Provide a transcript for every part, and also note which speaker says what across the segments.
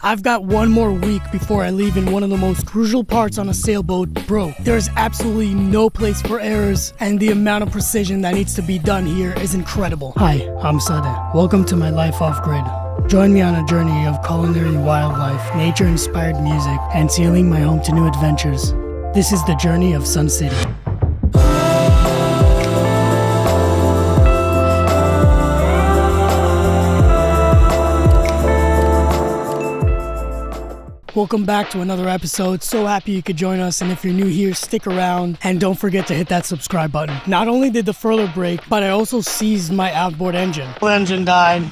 Speaker 1: I've got one more week before I leave and one of the most crucial parts on a sailboat broke. There's absolutely no place for errors and the amount of precision that needs to be done here is incredible. Hi, I'm Sade. Welcome to my life off-grid. Join me on a journey of culinary wildlife, nature-inspired music, and sailing my home to new adventures. This is the journey of Sun City. Welcome back to another episode. So happy you could join us, and if you're new here, stick around and don't forget to hit that subscribe button. Not only did the furler break, but I also seized my outboard engine. The engine died.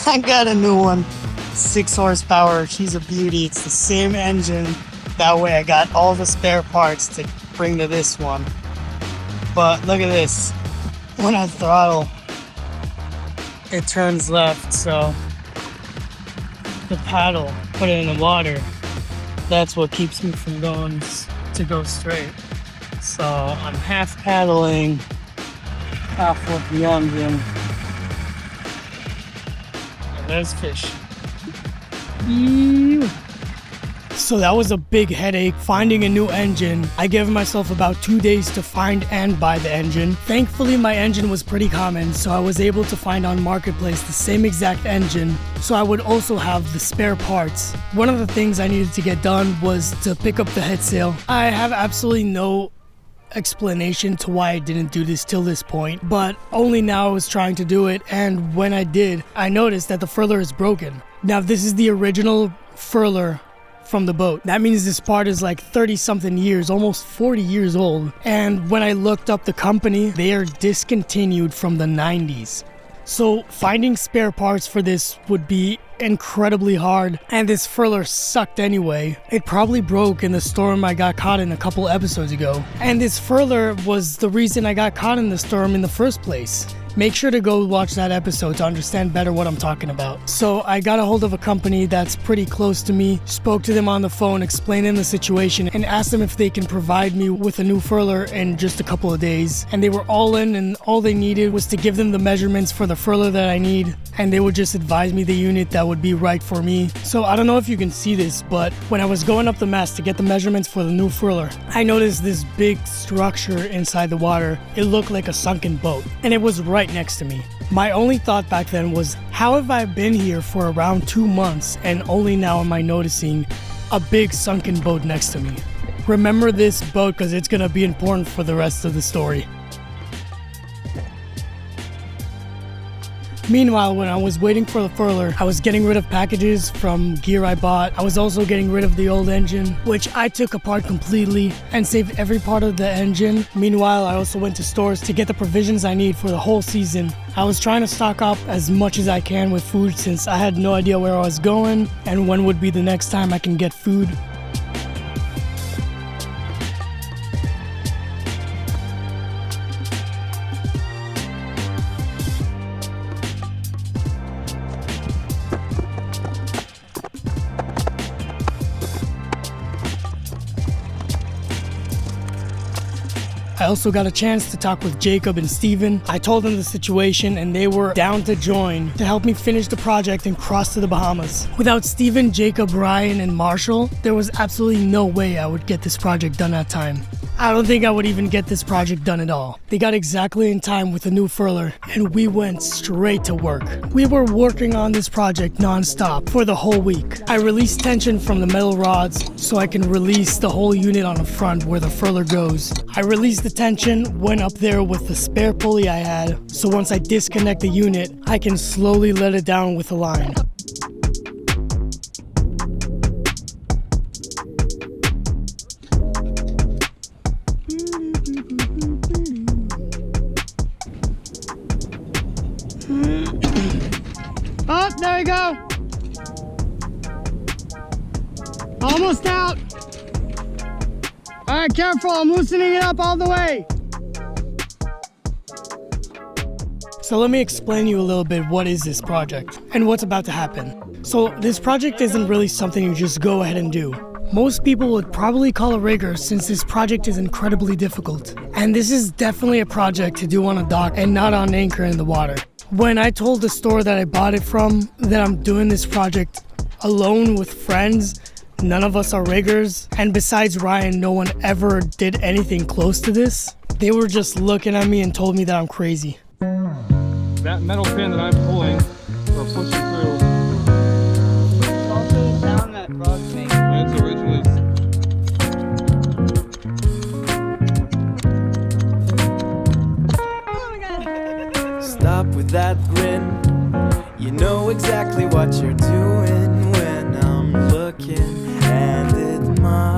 Speaker 1: I got a new one. 6 horsepower. She's a beauty. It's the same engine. That way I got all the spare parts to bring to this one. But look at this. When I throttle, it turns left, so the paddle, put it in the water, that's what keeps me from going to go straight. So I'm half paddling, half with the engine. And there's fish. Ew. So that was a big headache, finding a new engine. I gave myself about 2 days to find and buy the engine. Thankfully, my engine was pretty common, so I was able to find on Marketplace the same exact engine, so I would also have the spare parts. One of the things I needed to get done was to pick up the head sail. I have absolutely no explanation to why I didn't do this till this point, but only now I was trying to do it, and when I did, I noticed that the furler is broken. Now, this is the original furler from the boat. That means this part is like 30 something years, almost 40 years old. And when I looked up the company, they are discontinued from the 90s. So finding spare parts for this would be incredibly hard, and this furler sucked anyway. It probably broke in the storm I got caught in a couple episodes ago. And this furler was the reason I got caught in the storm in the first place. Make sure to go watch that episode to understand better what I'm talking about. So I got a hold of a company that's pretty close to me, spoke to them on the phone, explaining the situation, and asked them if they can provide me with a new furler in just a couple of days. And they were all in, and all they needed was to give them the measurements for the furler that I need, and they would just advise me the unit that would be right for me. So I don't know if you can see this, but when I was going up the mast to get the measurements for the new furler, I noticed this big structure inside the water. It looked like a sunken boat, and it was right next to me. My only thought back then was, how have I been here for around 2 months and only now am I noticing a big sunken boat next to me? Remember this boat because it's gonna be important for the rest of the story. Meanwhile, when I was waiting for the furler, I was getting rid of packages from gear I bought. I was also getting rid of the old engine, which I took apart completely and saved every part of the engine. Meanwhile, I also went to stores to get the provisions I need for the whole season. I was trying to stock up as much as I can with food since I had no idea where I was going and when would be the next time I can get food. I also got a chance to talk with Jacob and Steven. I told them the situation and they were down to join to help me finish the project and cross to the Bahamas. Without Steven, Jacob, Ryan, and Marshall, there was absolutely no way I would get this project done at time. I don't think I would even get this project done at all. They got exactly in time with the new furler, and we went straight to work. We were working on this project non-stop for the whole week. I released tension from the metal rods so I can release the whole unit on the front where the furler goes. I released the tension, went up there with the spare pulley I had, so once I disconnect the unit, I can slowly let it down with a line. Oh, there you go. Almost out. All right, careful. I'm loosening it up all the way. So let me explain to you a little bit what is this project and what's about to happen. So this project isn't really something you just go ahead and do. Most people would probably call a rigger since this project is incredibly difficult. And this is definitely a project to do on a dock and not on anchor in the water. When I told the store that I bought it from that I'm doing this project alone with friends. None of us are riggers, and besides Ryan, no one ever did anything close to this. They were just looking at me and told me that I'm crazy.
Speaker 2: That metal pin that I'm pulling or pushing through.
Speaker 3: It's also the sound that frogs make.
Speaker 2: It's originally.
Speaker 4: Stop with that grin. You know exactly what you're doing when I'm looking and admiring.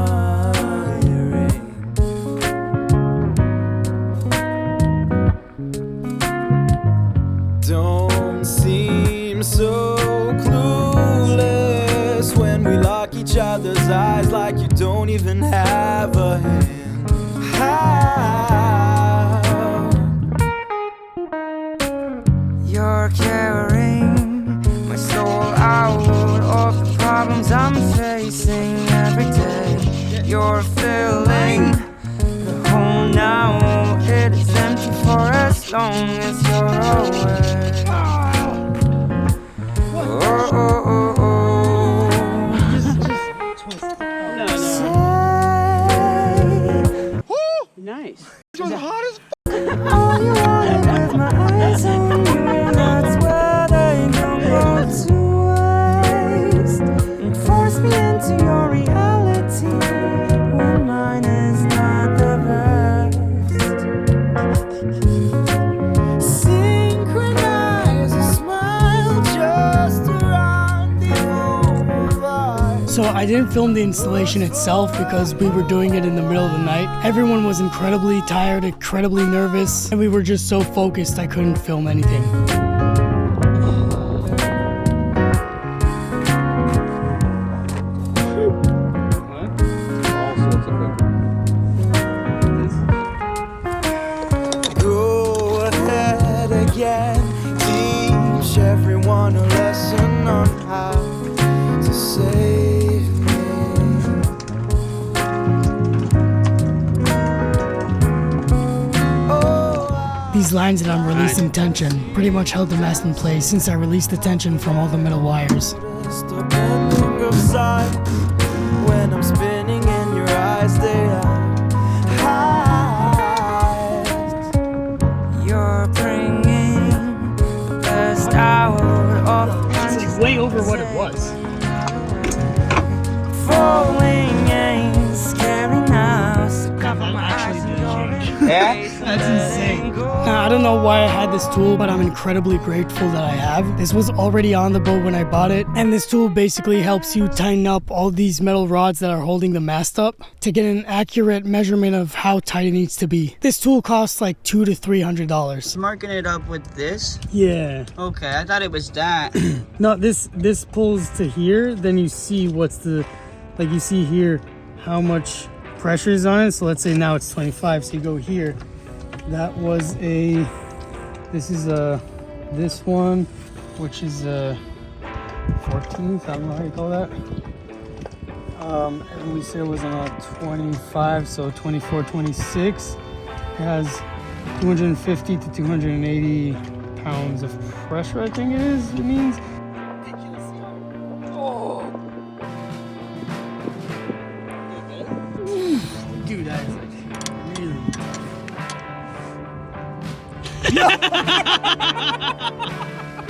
Speaker 4: Don't seem so clueless when we lock each other's eyes like you don't even have a hand. How you're carrying my soul out of the problems I'm facing every day. You're filling the hole now. It is empty for as long as you're away. Oh, oh, oh, oh.
Speaker 3: Nice.
Speaker 2: This was hot as
Speaker 4: All you wanted with my eyes on you, that's where they don't go to waste. And force me into your reality when mine is not the best. Synchronize a smile just around the eyes.
Speaker 1: So I didn't film the installation itself because we were doing it in the middle of the night. Everyone was incredibly tired, incredibly nervous, and we were just so focused I couldn't film anything.
Speaker 4: Go ahead again, teach everyone a lesson on how to save me.
Speaker 1: These lines that I'm releasing tension pretty much held the mast in place since I released the tension from all the metal wires.
Speaker 4: Just a bending of sight when I'm spinning in your eyes, they are high. You're bringing the best out of
Speaker 1: It's way over what it was.
Speaker 4: falling ain't scary now. So cover my eyes and
Speaker 3: Yeah?
Speaker 1: That's insane. Now, I don't know why I had this tool, but I'm incredibly grateful that I have. This was already on the boat when I bought it, and this tool basically helps you tighten up all these metal rods that are holding the mast up to get an accurate measurement of how tight it needs to be. This tool costs like $200 to $300.
Speaker 3: Marking it up with this?
Speaker 1: Yeah.
Speaker 3: Okay, I thought it was that.
Speaker 1: No, this pulls to here, then you see what's the, like you see here how much pressure is on it. So let's say now it's 25, so you go here. That was a, this is a, this one, which is a 14th, I don't know how you call that. And we said it was on a 25, so 24, 26. It has 250 to 280 pounds of pressure, I think it is, it means. Dude, that is like really.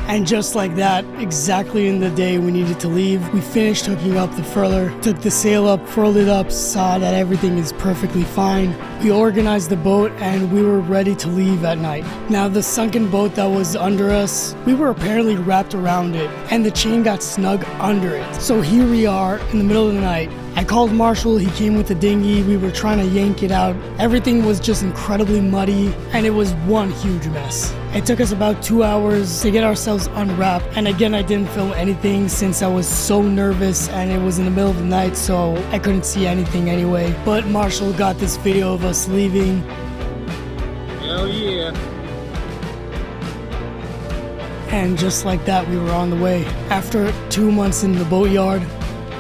Speaker 1: And just like that, exactly in the day we needed to leave, we finished hooking up the furler, took the sail up, furled it up, saw that everything is perfectly fine. We organized the boat and we were ready to leave at night. Now the sunken boat that was under us, we were apparently wrapped around it and the chain got snug under it. So here we are in the middle of the night. I called Marshall, he came with the dinghy, we were trying to yank it out. Everything was just incredibly muddy and it was one huge mess. It took us about 2 hours to get ourselves unwrapped, and again I didn't film anything since I was so nervous and it was in the middle of the night, so I couldn't see anything anyway. But Marshall got this video of us leaving.
Speaker 2: Hell yeah.
Speaker 1: And just like that we were on the way. After 2 months in the boatyard,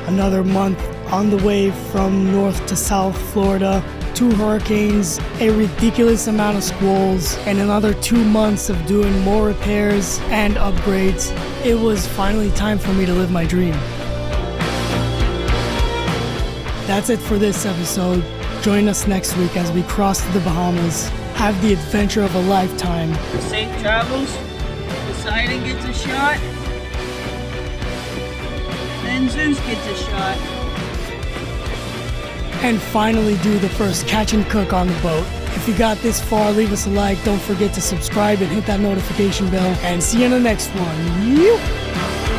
Speaker 1: another month on the way from North to South Florida, 2 hurricanes, a ridiculous amount of squalls, and another 2 months of doing more repairs and upgrades, it was finally time for me to live my dream. That's it for this episode. Join us next week as we cross to the Bahamas. Have the adventure of a lifetime.
Speaker 3: Safe travels. Poseidon gets a shot. Then Zeus gets a shot.
Speaker 1: And finally do the first catch and cook on the boat. If you got this far, leave us a like. Don't forget to subscribe and hit that notification bell. And see you in the next one. Yeet.